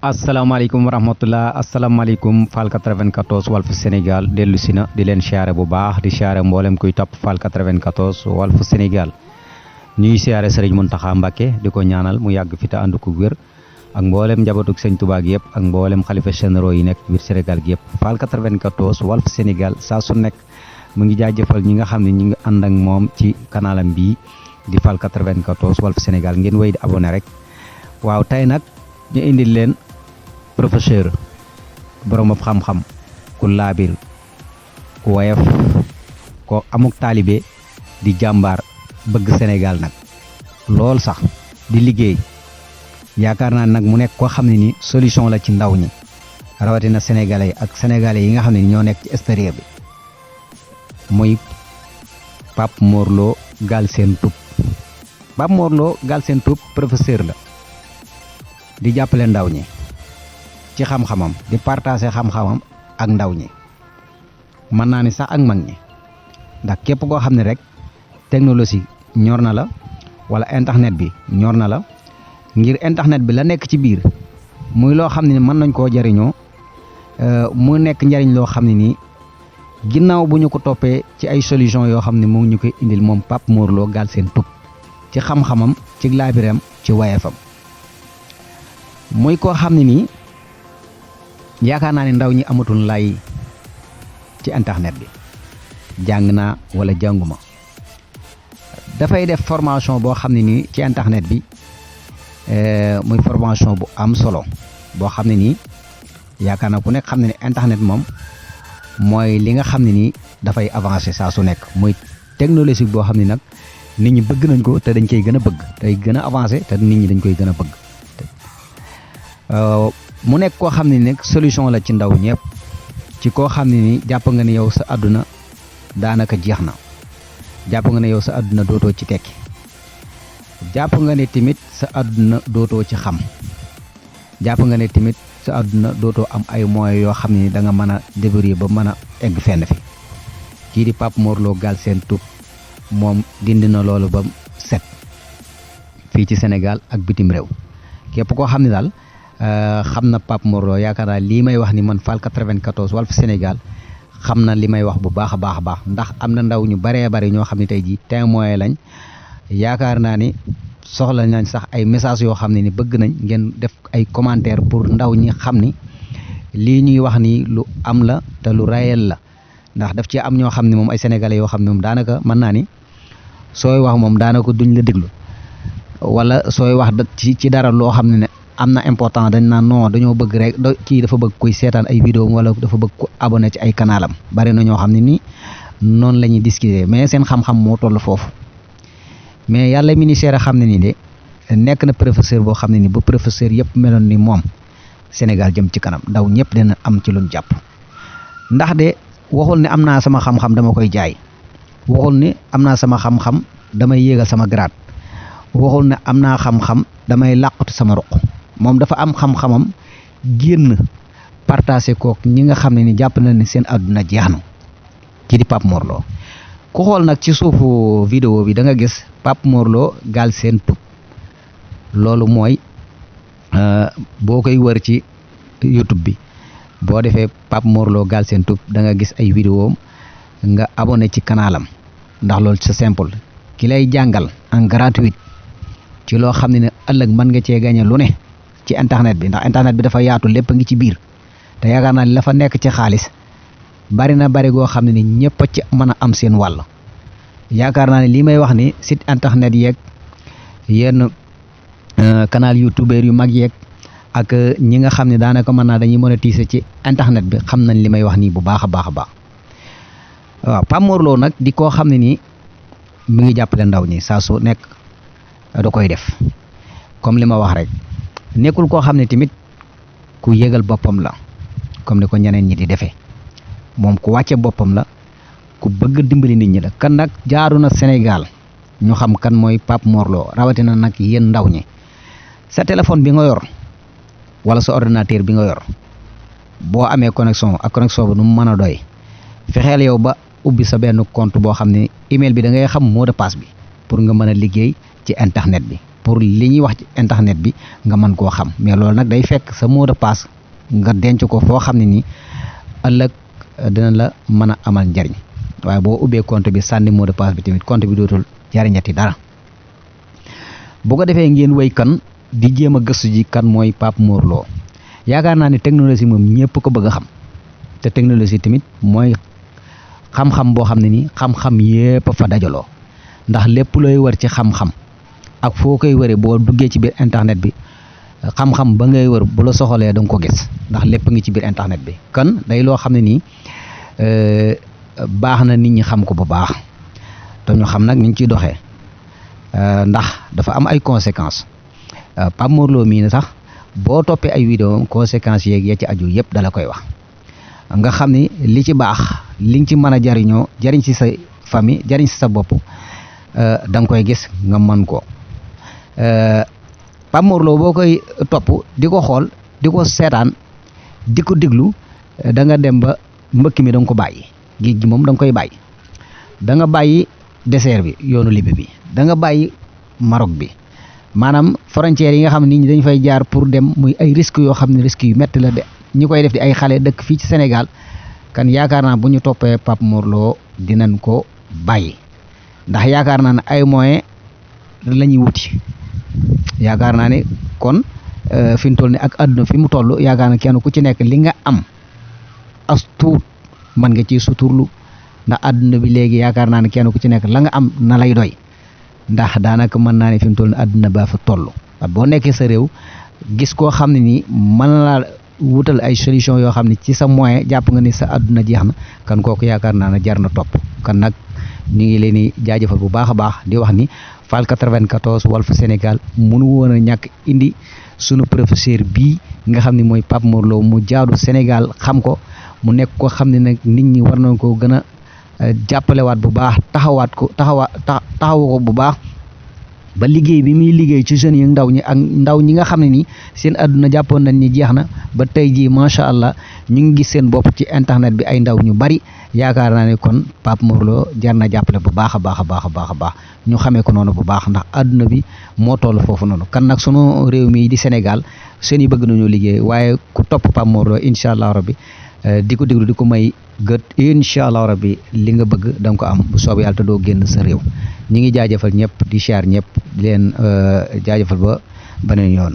asalaamaaleykum wa rahmatullah asalaamaaleykum Fall 94 Walf Sénégal dellu si na di leen siyaare bu baax di siyaare mboolem kuy topp Fall 94 Walf Sénégal ñuy siyaare Sëriñ Muntaxa Mbàkke di ko ñaanal mu yàgg fi te ànd ko wér ak mboolem njabootug Sëñ Tuubaa gi yëpp ak mboolem xalifa généraux yi nekk biir Sénégal gi yëpp Fall 94 Walf Sénégal saa su nekk mu ngi jaajëfal ñi nga xam ne ñi ngi ànd ak moom ci kanalam bii di Fall 94 Walf Sénégal ngeen wéy di abonné rek waaw tey nag ñu indil leen professeur borom xam-xam ku laabir ku woyof ko amuk taalibe di jàmbaar bëgg Sénégal nag lool sax di liggéey yaakaar naa nag mu nekk koo xam ne ni solution la ci ndaw ñi rawatina sénégalais ak sénégalais yi nga xam ne ñoo nekk ci extérieur bi muy Pape Mor Lo Galsen Tube Pape Mor Lo Galsen Tube professeur la di jàppale ndaw ñi ci xam-xamam di partager xam-xamam ak ndaw ñi mën naa ni sax ak mag ñi ndax képp koo xam ne rek technologie ñor na la wala internet bi ñor na la ngir internet bi la nekk ci biir muy loo xam ne mën nañ koo jariñoo mu nekk njariñ loo xam ne nii ginnaaw bu ñu ko toppee ci ay solution yoo xam ne moom ñu koy indil moom Pape Mor Lo Galsen Tube ci xam-xamam ci laabiram ci wayefam muy koo xam ne nii yaakaar naa ne ndaw ñi amatul lay ci internet bi jàng naa wala jànguma dafay def formation boo xam ne nii ci internet bi muy formation bu am solo boo xam ne nii yaakaar naa ku nekk xam ne ne internet moom mooy li nga xam ne nii dafay avancer saa su nekk muy technologie boo xam ne nag nit ñi bëgg nañ ko te dañ koy gën a bëgg day gën a avancer te nit ñi dañ koy gën a bëgg mu nekk koo xam ne nag solution la ci ndaw ñëpp ci koo xam ne ni jàpp nga ne yow sa àdduna daanaka jeex na jàpp nga ne yow sa àdduna dootoo ci tekki jàpp nga ne tamit sa àdduna dootoo ci xam jàpp nga ne tamit sa àdduna dootoo am ay moyens yoo xam ne da nga mën a débrouiller ba mën a egg fenn fi kii di Pape Mor Lo Galsen Tube moom dindi na loolu ba set fii ci Sénégal ak bitim réew képp koo xam ne daal xam na Pape Mor Lo yaakaar naa lii may wax ni man Fall 94 Walf Sénégal xam na li may wax bu baax a baax a baax ndax am na ndaw ñu baree bari ñoo xam ne tey jii témoin lañ yaakaar naa ni soxla nañ sax ay message yoo xam ne ni bëgg nañ ngeen def ay commentaire pour ndaw ñi xam ni lii ñuy wax ni lu am la te lu réel la ndax daf ci am ñoo xam ne moom ay sénégalais yoo xam ne moom daanaka mën naa ni sooy wax moom daanaka duñ la déglu wala sooy wax ci dara loo xam ne am na important dañ naan non dañoo bëgg rek kii dafa bëgg koy seetaan ay vidéo wala dafa bëgg ko abonné ci ay kanalam bari na ñoo xam ne nii noonu la ñuy discuter mais seen xam-xam moo toll foofu mais yàlla ministère xam ne ni de nekk na professeur boo xam ne ni bu professeur yëpp meloon ni moom Sénégal jëm ci kanam ndaw ñëpp dina am ci luñ jàpp ndax de waxul ne am naa sama xam-xam dama koy jaay waxul ne am naa sama xam-xam damay yéegal sama grade waxul ne am naa xam-xam damay làqatu sama ruq moom dafa am xam-xamam génn partagé kook ñi nga xam ne ni jàpp na ne seen àdduna jeex na ci di Pape Mor Lo ku xool nag ci suufu vidéo bi da nga gis Pape Mor Lo Galsen Tube loolu mooy boo koy wër ci YouTube bi boo defee Pape Mor Lo Galsen Tube da nga gis ay vidéo nga abonné ci kanalam ndax loolu c'est simple ki lay jàngal en gratuit ci loo xam ne ëllëg mën nga cee gagné lu ne ci internet bi ndax internet bi dafa yaatu lépp a ngi ci biir te yaakaar naa la fa nekk ci xaalis bari na bari goo xam ne ni ñëpp a ci mën a am seen wàll yaakaar naa ne lii may wax ni site internet yeeg yenn canal youtubeur yu mag yeeg ak ñi nga xam ne daanaka mën naa dañuy monétiser ci internet bi xam nañ li may wax nii bu baax a baax a baax waaw Pape Mor Lo nag di koo xam ne nii mi ngi jàppale ndaw ñi saa su nekk da koy def comme li ma wax rek nekkul koo xam ne tamit ku yëgal boppam la comme ni ko ñeneen ñi di defee moom ku wàcce boppam la ku bëgg dimbali nit ñi la kan nag jaaru na Sénégal ñu xam kan mooy Pape Mor Lo rawatina nag yéen ndaw ñi sa téléphone bi nga yor wala sa ordinateur bi nga yor boo amee connexion ak connexion bi nu mu mën a doy fexeel yow ba ubbi sa benn compte boo xam ne email bi da ngay xam mot de passe bi pour nga mën a liggéey ci internet bi pour li ñuy wax ci internet bi nga mën koo xam mais loolu nag day fekk sa mot de passe nga denc ko foo xam ne nii ëllëg dina la mën a amal njariñ waaye boo ubbee compte bi sànni mot de passe bi tamit compte bi dootul jariñati dara bu ko defee ngeen wéy kan di jéem a gëstu ji kan mooy Pape Mor Lo yaakaar naa ne technologie moom ñëpp ko bëgg a xam te technologie tamit mooy xam-xam boo xam ne nii xam-xam yépp fa dajaloo ndax lépp looy wër ci xam-xam ak foo koy wëree boo duggee ci biir internet bi xam-xam ba ngay wër bu la soxalee da nga ko gis ndax lépp ngi ci biir internet bi kan day loo xam ne nii baax na nit ñi xam ko bu baax te ñu xam nag ni ñu ciy doxee ndax dafa am ay conséquences Pape Mor Lo mii ne sax boo toppee ay vidéo conséquences yeeg ya ci aju yëpp dala koy wax nga xam ni li ci baax li nga ci mën a jariñoo jariñ ci sa famille jariñ ci sa bopp da nga koy gis nga mën ko Pape Mor Lo boo koy topp di ko xool di ko seetaan di ko déglu da nga dem ba mbëkk mi da nga ko bàyyi géej gi moom da nga koy bàyyi da nga bàyyi désert bi yoonu Libye bi da nga bàyyi Maroc bi maanaam frontières yi nga xam ne nit ñi dañ fay jaar pour dem muy ay risques yoo xam ne risques yu métti la de ñi koy def di ay xale dëkk fii ci Sénégal kan yaakaar naa bu ñu toppee Pape Mor Lo dinañ ko bàyyi ndax yaakaar naa ne ay moyens la ñuy wuti yaakaar naa ne kon fi mu toll ni ak àdduna fi mu toll yaakaar na kenn ku ci nekk li nga am as tuut mën nga ciy suturlu ndax àdduna bi léegi yaakaar naa ne kenn ku ci nekk la nga am na lay doy ndax daanaka mën naa ne fi mu toll ni àdduna baa fa toll boo nekkee sa réew gis koo xam ne nii mën laa wutal ay solution yoo xam ne ci sa moyen jàpp nga ni sa àdduna jeex na kan kooku yaakaar naa ne jar na topp kan nag ñu ngi leen di jaajëfal bu baax a baax di wax ni Fall 94 Walf Sénégal mënu woon a ñàkk indi sunu professeur bii nga xam ne mooy Pape Mor Lo mu jaadu Sénégal xam ko mu nekk ko xam ne nag nit ñi war nañ ko gën a jàppalewaat bu baax taxawu ko bu baax ba liggéey bi muy liggéey ci jeunes yi ndaw ñi ak ndaw ñi nga xam ne nii seen àdduna jàppoon nañ ni jeex na ba tey jii macha allah ñu ngi gis seen bopp ci internet bi ay ndaw ñu bari yaakaar naa ne kon Pape Mor Lo jar na jàppale bu baax a baax a baax a baax a baax ñu xamee ko noonu bu baax ndax àdduna bi moo toll foofu noonu kan nag sunu réew mi di Sénégal seen yi bëgg nañoo liggéey waaye ku topp Pape Mor Lo incha allah rabbi di ko déglu di ko may gët incha allah rabbi li nga bëgg da nga ko am bu soobee yàlla te doo génn sa réew ñi ngi jaajëfal ñëpp di siyaar ñëpp di leen jaajëfal ba beneen yoon